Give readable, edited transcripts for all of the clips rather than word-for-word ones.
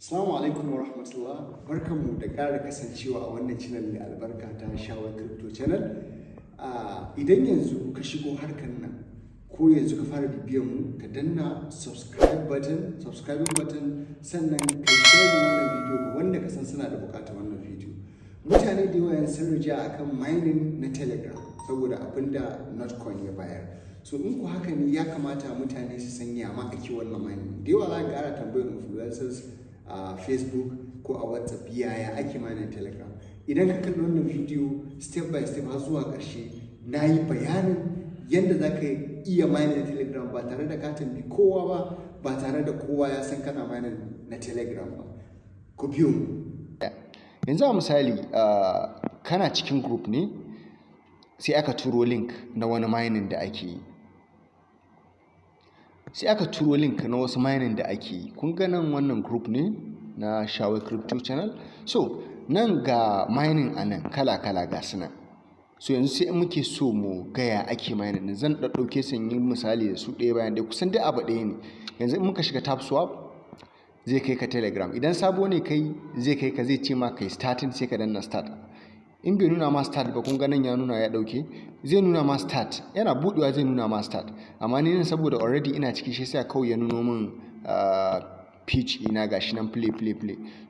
Assalamu alaikum wa rahmatullah, barkanmu da ƙara kasancewa a wannan channel mai albarka ta Shawar Crypto Channel. Idan yanzu ka shigo harkar nan ko yanzu ka fara bibiyan mu, ka danna subscribing button sannan ka share wannan video ga wanda ka san suna da buƙatar wannan video. Mutane da yawa sun rija akan mining na Telegram saboda abinda Notcoin ya bayar. So in ku haka ne ya kamata mutane su sanya ma ake wannan mining. Da yawa za ka ƙara tambayar influencers a Facebook ko a WhatsApp yaya ake mining Telegram. Idan ka kalli wannan video step by step har zuwa ƙarshe, na yi bayanin yadda za ka iya mining Telegram ba tare da ka tambayi kowa ba tare da kowa ya san kana mining na Telegram ba. Ku biyo mu. Yanzu a misali kana cikin group ne sai aka turo link na wani mining da ake yi. Sai aka turo link na wasu mining da ake yi. Kun ga nan wannan group ne na Shawar Crypto Channel. So nan ga mining a nan kala-kala ga su nan. So yanzu sai muke so mu gaya ake mining din. Zan ɗauke su yi misali da su ɗaya bayan ɗaya, kusan duk abu ɗaya ne. Yanzu in muka shiga TapSwap zai kai ka Telegram. Idan sabo ne kai zai kai ka, zai ce ma kai starting, sai ka danna start. In bai nuna ma start ba, kun ga nan ya nuna ya dauke, zai nuna ma start, yana budewa zai nuna ma start. Amma ni nan saboda already ina ciki shi sai kawai ya nuno min pitch ina gashi nan play.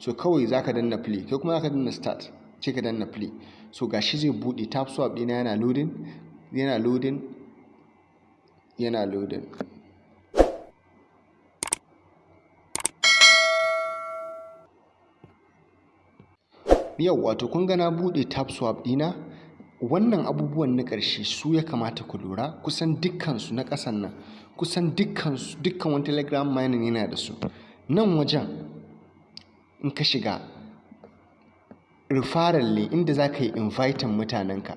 So kawai zaka danna play, kai kuma zaka danna start, sai ka danna play. So gashi zai bude. TapSwap dina yana loading. Yau wato kun ga na bude TapSwap dina. Wannan abubuwan na ƙarshe su ya kamata ku lura. Kusan dukkansu na ƙasan nan, kusan dukkan wani Telegram mining yana da su. Nan wajen in ka shiga referral ne, inda za ka yi inviting mutanenka.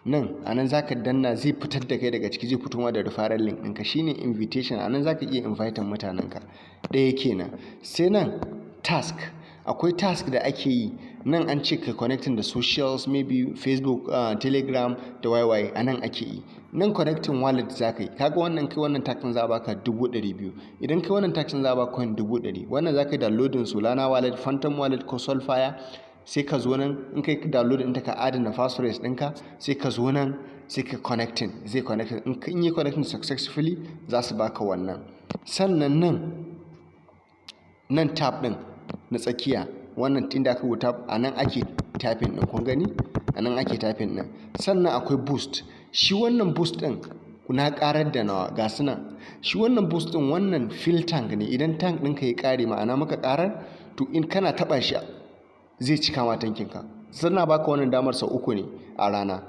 Nan a nan za ka danna, zai fitar da kai daga ciki, zai fito da referral link ɗinka, shine invitation. A nan za ka iya inviting mutanenka. Ɗaya kenan. Sai nan task. Akwai task da ake yi nan, an ce ka connecting da socials, maybe Facebook, Telegram da YY. a nan ake yi. Nan connecting wallet za ka yi. Kaga wannan kai wannan tax za a baka 200,000. Idan kai wannan tax za a baka coin 100,000. Wannan za ka yi downloading Solana wallet, Phantom wallet ko Solfire. Sai ka zo nan, in kai download ɗinta ka adana passphrase ɗinka, sai ka zo nan sai ka connecting, zai connecting. In yi connecting successfully za su baka wannan. Sannan nan tab ɗin na tsakiya, wannan inda aka rubuta a nan ake typing ɗin, kun gani a nan ake typing ɗin. Sannan akwai boost. Shi wannan boost ɗin na ƙarar da nawa ga su nan. Shi wannan boost ɗin wannan fill tank ne. Idan tank ɗinka ya ƙare, ma'ana maka ƙarar, to in kana taɓa shi zai cika ma tankinka. Sannan baka wannan damar sau 3 ne a rana,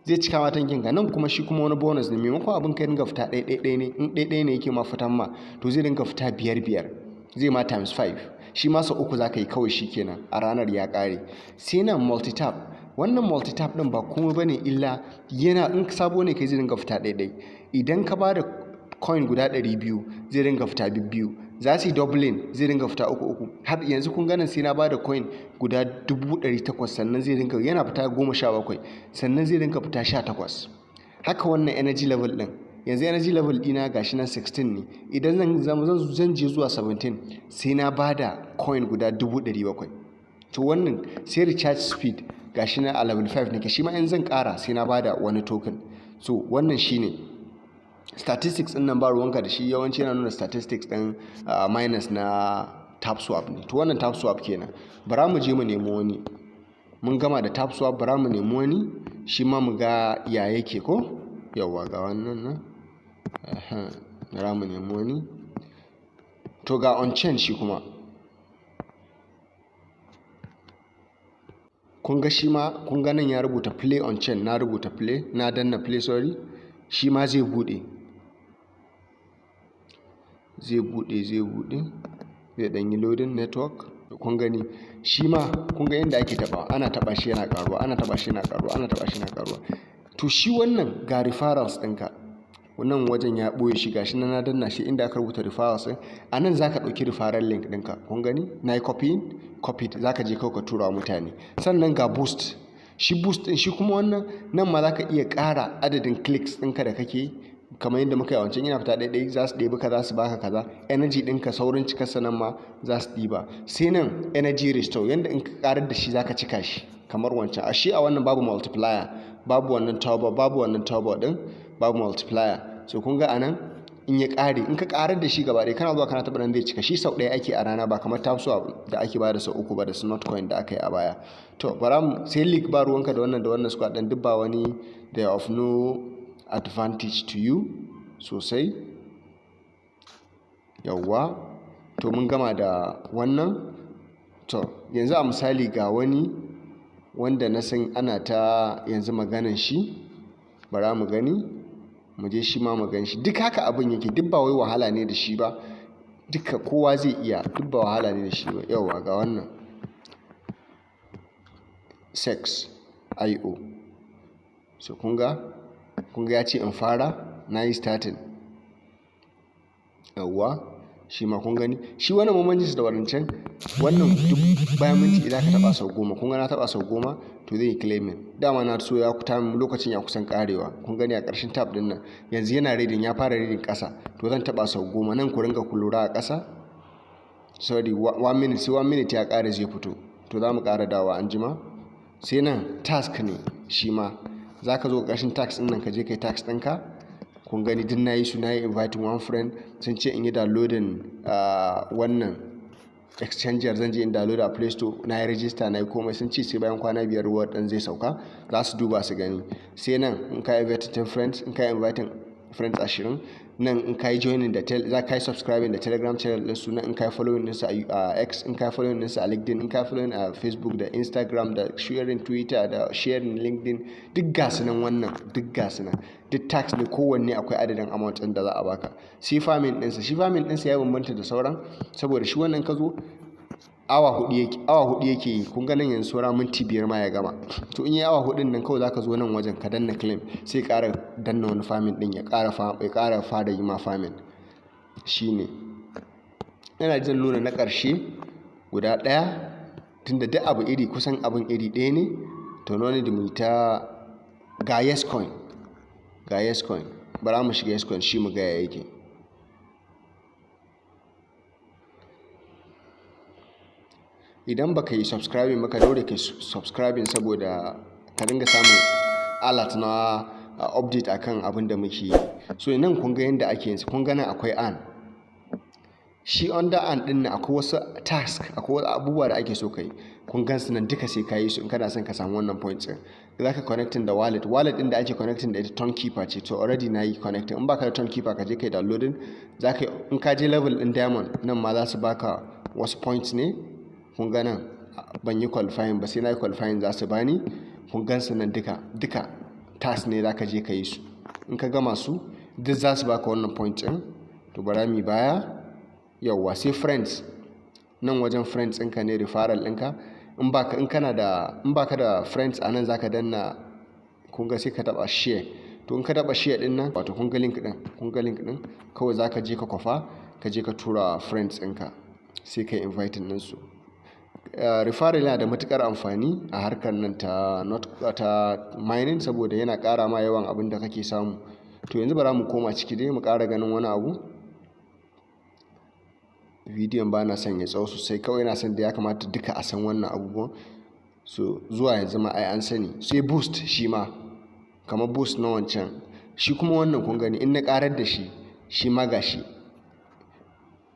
zai cika ma tankinka. Nan kuma shi kuma wani bonus ne. Maimakon abin ka dinga fita ɗaya ne, in ɗaya ne yake ma fitan ma, to zai dinga fita 5, zai ma times 5. Shi ma sau 3 za ka yi kawai, shi kenan a ranar ya ƙare. Sai nan multitap. Wannan multitap ɗin ba komai ba ne illa yana, in sabo ne kai zai dinga fita ɗaya. Idan ka ba da coin guda 200 zai dinga fita 2. Za su yi doubling, zai dinga fita 3. Har yanzu kun ganin sai na ba da coin guda 800, sannan zai dinga yana fita 17, sannan zai dinga fita 18. Haka wannan energy level ɗin. Yanzu energy level ɗina gashi nan 16 ne. Idan zan je zuwa 17 sai na ba da coin guda 700,000. To wannan sai recharge speed gashi nan a level 5 nake. Shi ma in zan ƙara sai na ba da wani token. So wannan shine statistics ɗin nan, ba ruwanka da shi. Yawanci yana nuna statistics ɗin minus na TapSwap ne. To wannan TapSwap kenan. Bara mu je mu nemi wani. Mun gama da TapSwap, bara mu nemi wani shi ma mu ga ya yake ko. Yawwa ga wannan nan. Bara mu nemi wani. To ga on-chain shi kuma. Kun ga shi ma, kun ga nan ya rubuta play on-chain, na rubuta play, na danna play, sorry. Shi ma zai bude. Zai ɗan yi loading network. Kun gani shi ma, kun ga yadda ake taɓa, ana taɓa shi yana ƙaruwa, ana taɓa shi yana ƙaruwa. To shi wannan ga referrals ɗinka. Wannan wajen ya ɓoye shi gashi na danna shi inda aka rubuta referrals ɗin. A nan za ka ɗauki referral link ɗinka. Kun gani na yi copy za ka je kawai ka tura wa mutane. Sannan ga boost. Shi boost ɗin shi kuma wannan nan ma za ka iya ƙara adadin clicks ɗinka da kake kamar yadda muka yi wancan yana fita ɗaiɗai za su ɗebi kaza su baka kaza. Energy ɗinka saurin cikarsa nan ma za su ɗiba. Sai nan energy restore, yanda in ka ƙarar da shi za ka cika shi kamar wancan. A wannan babu multiplier, babu wannan turbo ɗin, babu multiplier. So kun ga anan in ya ƙare, in ka ƙarar da shi gaba ɗaya kana zuwa kana taɓa nan zai cika. Shi sau ɗaya ake a rana, ba kamar tasowa da ake bada sau 3 ba da su notcoin da aka yi a baya. To bara mu sai leak, ba ruwanka da wannan squad ɗin, duk ba wani, they are of no advantage to you sosai. Yawwa, to mun gama da wannan. To yanzu a misali ga wani wanda na san ana ta yanzu maganan shi, bara mu gani, mu je shi ma mu gan shi. Duk haka abin yake, duk ba wai wahala ne da shi ba, duka kowa zai iya, duk ba wahala ne da shi ba. Yawwa ga wannan sex io. So kun ga ya ce in fara, na yi starting. Yawwa shi ma kun gani, shi wannan bambancin da wadancan, wannan duk bayan minti idan ka taba sau 10, kun ga na taba sau 10 to zai yi claiming. Dama na so ya kuta lokacin ya kusan karewa, kun gani a ƙarshen tab din nan yanzu yana reading, ya fara reading ƙasa, to zan taba sau 10 nan, ku ringa ku lura a ƙasa. Sorry, 1 minute, sai 1 minute ya ƙare zai fito, to za mu ƙara dawa an jima. Sai nan task ne shi ma, za ka zo ƙarshen task ɗin nan ka je kai task ɗinka. Kun gani duk na yi su, na yi inviting one friend, sun ce in yi downloading wannan exchanger, zan je in download a play store, na yi register, na yi komai. Sun ce sai bayan kwana 5 reward ɗin zai sauka, za su duba su gani. Sai nan in ka yi inviting friends, in ka yi inviting friends 20, nan in ka yi joining da za ka yi subscribing da telegram channel ɗinsu, nan in ka yi following ɗinsu a X, in ka yi following ɗinsu a LinkedIn, in ka yi following a Facebook da Instagram da sharing Twitter da sharing LinkedIn, duk gasu nan wannan, duk gasu nan, duk tax ne, kowanne akwai adadin amount ɗin da za a baka. Sai farming ɗinsa ya bambanta da sauran, saboda shi wannan ka zo awa hudu yake yi. Kun ga nan yanzu saura minti 5 ma ya gama. To in yi awa 4 nan kawai zaka zo nan wajen ka danna claim, sai ƙara danna wani farming din ya ƙara fara yi ma farming. Shine yana jin nuna na ƙarshe guda ɗaya, tunda duk abu kusan abin iri ɗaya ne. To noni da mu ta ga yes coin, bara mu shiga yes coin shi mu ga ya yake. Idan baka yi subscribing baka daure ka subscribing, saboda ka dinga samun alert na update akan abin da muke yi. So nan kun ga yanda ake yin su, kun ga nan akwai an, shi under an din nan akwai wasu task, akwai wasu abubuwa da ake so kai. Kun gan su nan duka sai ka yi su in kana son ka samu wannan points din. Zaka connecting da wallet din da ake connecting da ita Tonkeeper ce, to already na yi connecting. In baka da Tonkeeper ka je kai downloading, zaka in ka je level din diamond nan ma za su baka wasu points ne. Kun ga nan ban yi qualifying ba, sai na yi qualifying za su bani. Kun gan su nan duka task ne, zaka je ka yi su. In ka gama su duk za su baka wannan point din. To bara mi baya. Yawwa sai friends, nan wajen friends ɗinka ne, referral ɗinka. In baka da friends a nan zaka danna, kun ga sai ka taba share. To in ka taba share din nan, wato kun ga link din kawai zaka je ka kwafa, ka je ka tura friends ɗinka, sai ka inviting ɗinsu. Referral yana da matukar amfani a harkar nan ta mining, saboda yana ƙara ma yawan abin da kake samu. To yanzu bara mu koma ciki dai mu ƙara ganin wani abu. Bidiyon ba na son ya tsawo sosai, kawai na san da ya kamata duka a san wannan abubuwan. So zuwa yanzu ma ai an sani. Sai boost shi ma kamar boost na wancan, shi kuma wannan kun gani in na ƙarar da shi ma gashi.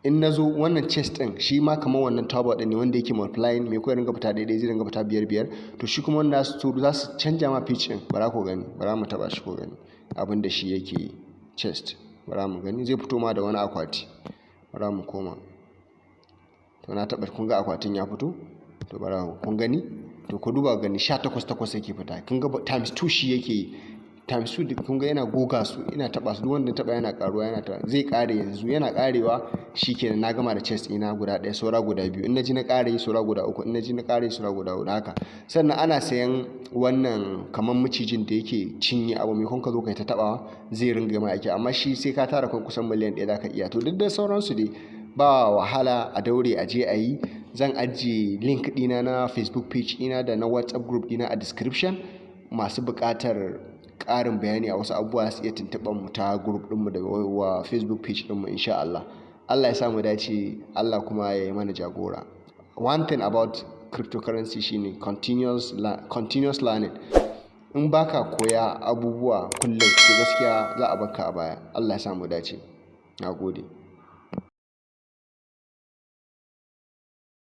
In na zo wannan chest ɗin shi ma kamar wannan turbo ɗin ne, wanda yake multiplying, mai kawai ringa fita daidai zai ringa fita 5. To shi kuma wanda za su canja ma pitch ɗin, bara ku gani, bara mu taɓa shi ko gani abin da shi yake chest. Bara mu gani zai fito ma da wani akwati. Bara mu koma. To na taɓa, kun ga akwatin ya fito. To bara kun gani, to ku duba gani 18 yake fita. Kun ga times 2 shi yake yi. Times 2 kun ga yana goga su, ina taba su, duk wanda taba yana karuwa, yana ta zai kare yanzu, yana karewa shikenan na gama da chest ina guda 1, saura guda 2. In naji na kare saura guda 3, in naji na kare saura guda 4 haka. Sannan ana sayan wannan kaman macijin da yake cinye abu, mai kun ka zo kai ta tabawa zai ringa mai aiki, amma shi sai ka tara kan kusan miliyan 1 zaka iya. To duk da sauransu dai ba wahala, a daure a je a yi. Zan ajiye link dina na Facebook page ina da na WhatsApp group dina a description. Masu buƙatar ƙarin bayani a wasu abubuwa su iya tuntuɓar mu ta group ɗinmu daga wa Facebook page ɗinmu insha Allah. Allah ya sa mu dace, Allah kuma ya yi mana jagora. One thing about cryptocurrency shine continuous learning. In baka koya abubuwa kullum to gaskiya za a barka a baya. Allah ya sa mu dace. Nagode.